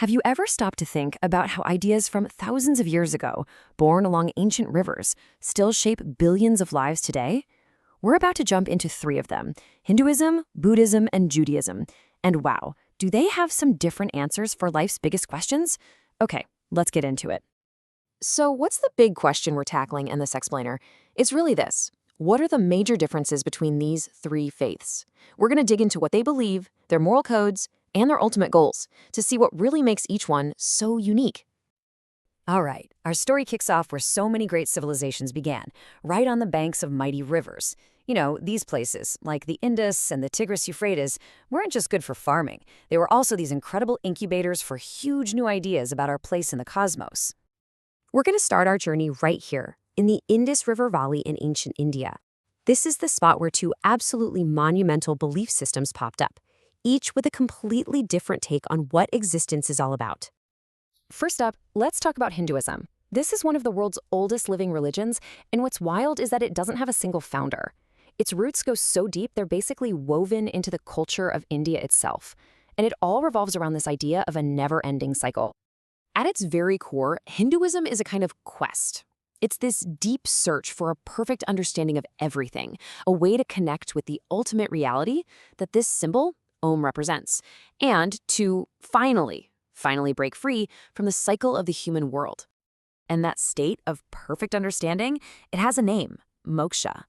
Have you ever stopped to think about how ideas from thousands of years ago, born along ancient rivers, still shape billions of lives today? We're about to jump into three of them: Hinduism, Buddhism, and Judaism. And wow, do they have some different answers for life's biggest questions? Okay, let's get into it. So, what's the big question we're tackling in this explainer? It's really this: what are the major differences between these three faiths? We're going to dig into what they believe, their moral codes, and their ultimate goals to see what really makes each one so unique. All right, our story kicks off where so many great civilizations began, right on the banks of mighty rivers. You know, these places, like the Indus and the Tigris-Euphrates, weren't just good for farming. They were also these incredible incubators for huge new ideas about our place in the cosmos. We're going to start our journey right here, in the Indus River Valley in ancient India. This is the spot where two absolutely monumental belief systems popped up, each with a completely different take on what existence is all about. First up, let's talk about Hinduism. This is one of the world's oldest living religions, and what's wild is that it doesn't have a single founder. Its roots go so deep, they're basically woven into the culture of India itself. And it all revolves around this idea of a never-ending cycle. At its very core, Hinduism is a kind of quest. It's this deep search for a perfect understanding of everything, a way to connect with the ultimate reality that this symbol, Om, represents, and to finally break free from the cycle of the human world. And that state of perfect understanding, it has a name: moksha.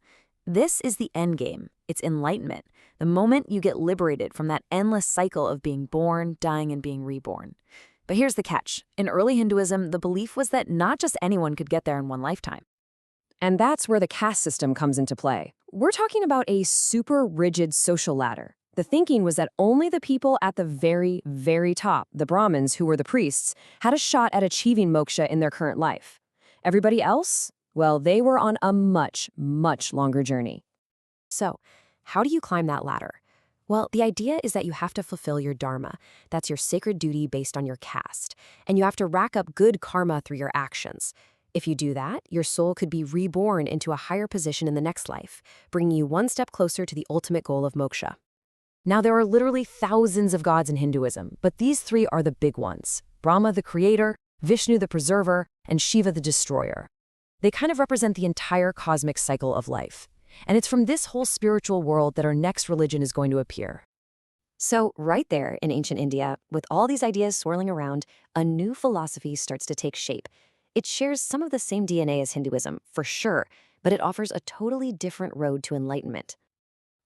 This is the end game. It's enlightenment, the moment you get liberated from that endless cycle of being born, dying, and being reborn. But here's the catch. In early Hinduism, the belief was that not just anyone could get there in one lifetime. And that's where the caste system comes into play. We're talking about a super rigid social ladder. The thinking was that only the people at the very, very top, the Brahmins, who were the priests, had a shot at achieving moksha in their current life. Everybody else? Well, they were on a much, much longer journey. So, how do you climb that ladder? Well, the idea is that you have to fulfill your dharma. That's your sacred duty based on your caste. And you have to rack up good karma through your actions. If you do that, your soul could be reborn into a higher position in the next life, bringing you one step closer to the ultimate goal of moksha. Now, there are literally thousands of gods in Hinduism, but these three are the big ones: Brahma, the creator; Vishnu, the preserver; and Shiva, the destroyer. They kind of represent the entire cosmic cycle of life. And it's from this whole spiritual world that our next religion is going to appear. So, right there in ancient India, with all these ideas swirling around, a new philosophy starts to take shape. It shares some of the same DNA as Hinduism, for sure, but it offers a totally different road to enlightenment.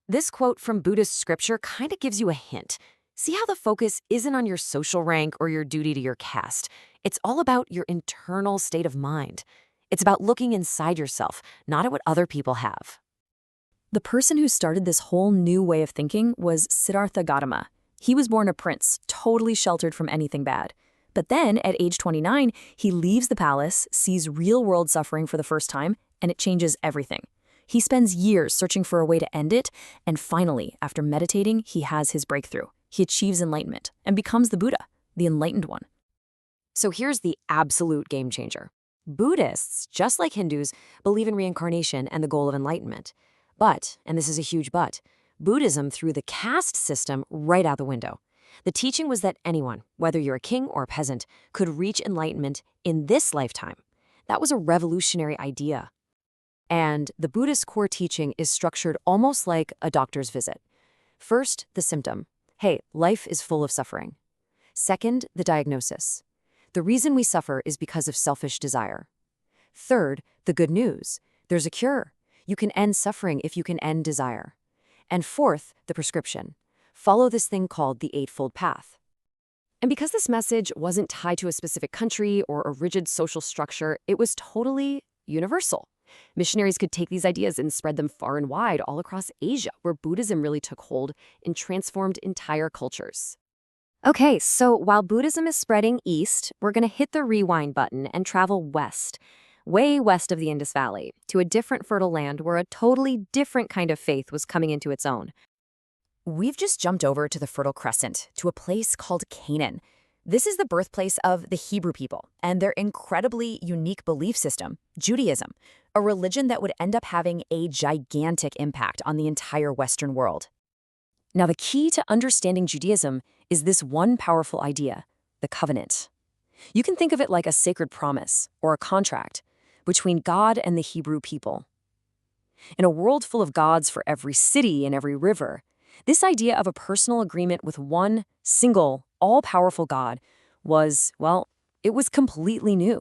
This quote from Buddhist scripture kind of gives you a hint. See how the focus isn't on your social rank or your duty to your caste. It's all about your internal state of mind. It's about looking inside yourself, not at what other people have. The person who started this whole new way of thinking was Siddhartha Gautama. He was born a prince, totally sheltered from anything bad. But then, at age 29, he leaves the palace, sees real-world suffering for the first time, and it changes everything. He spends years searching for a way to end it, and finally, after meditating, he has his breakthrough. He achieves enlightenment and becomes the Buddha, the enlightened one. So here's the absolute game changer. Buddhists, just like Hindus, believe in reincarnation and the goal of enlightenment. But, and this is a huge but, Buddhism threw the caste system right out the window. The teaching was that anyone, whether you're a king or a peasant, could reach enlightenment in this lifetime. That was a revolutionary idea. And the Buddhist core teaching is structured almost like a doctor's visit. First, the symptom. Hey, life is full of suffering. Second, the diagnosis. The reason we suffer is because of selfish desire. Third, the good news. There's a cure. You can end suffering if you can end desire. And fourth, the prescription. Follow this thing called the Eightfold Path. And because this message wasn't tied to a specific country or a rigid social structure, it was totally universal. Missionaries could take these ideas and spread them far and wide all across Asia, where Buddhism really took hold and transformed entire cultures. Okay, so while Buddhism is spreading east, we're going to hit the rewind button and travel west, way west of the Indus Valley, to a different fertile land where a totally different kind of faith was coming into its own. We've just jumped over to the Fertile Crescent, to a place called Canaan. This is the birthplace of the Hebrew people and their incredibly unique belief system, Judaism, a religion that would end up having a gigantic impact on the entire Western world. Now, the key to understanding Judaism is this one powerful idea: the covenant. You can think of it like a sacred promise or a contract between God and the Hebrew people. In a world full of gods for every city and every river, this idea of a personal agreement with one single, all-powerful God was, well, it was completely new.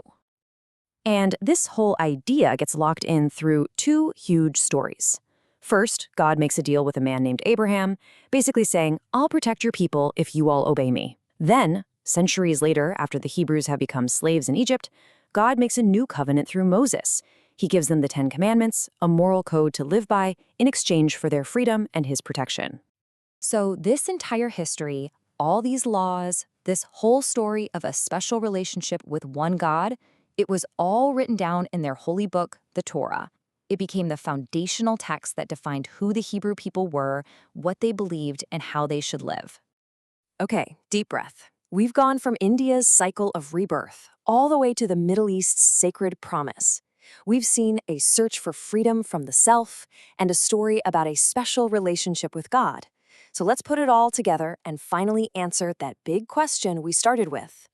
And this whole idea gets locked in through two huge stories. First, God makes a deal with a man named Abraham, basically saying, "I'll protect your people if you all obey me." Then, centuries later, after the Hebrews have become slaves in Egypt, God makes a new covenant through Moses. He gives them the 10 Commandments, a moral code to live by, in exchange for their freedom and his protection. So this entire history, all these laws, this whole story of a special relationship with one God, it was all written down in their holy book, the Torah. It became the foundational text that defined who the Hebrew people were, what they believed, and how they should live. Okay, deep breath. We've gone from India's cycle of rebirth all the way to the Middle East's sacred promise. We've seen a search for freedom from the self and a story about a special relationship with God. So let's put it all together and finally answer that big question we started with.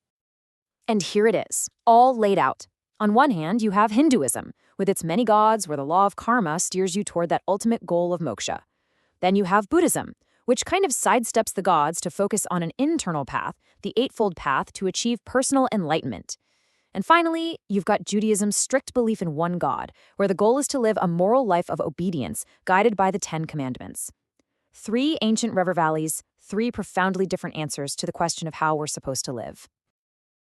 And here it is, all laid out. On one hand, you have Hinduism, with its many gods where the law of karma steers you toward that ultimate goal of moksha. Then you have Buddhism, which kind of sidesteps the gods to focus on an internal path, the Eightfold Path to achieve personal enlightenment. And finally, you've got Judaism's strict belief in one God, where the goal is to live a moral life of obedience, guided by the 10 Commandments. 3 ancient river valleys, 3 profoundly different answers to the question of how we're supposed to live.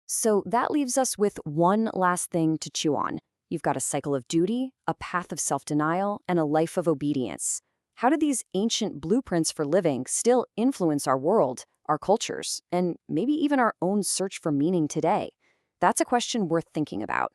So that leaves us with one last thing to chew on. You've got a cycle of duty, a path of self-denial, and a life of obedience. How do these ancient blueprints for living still influence our world, our cultures, and maybe even our own search for meaning today? That's a question worth thinking about.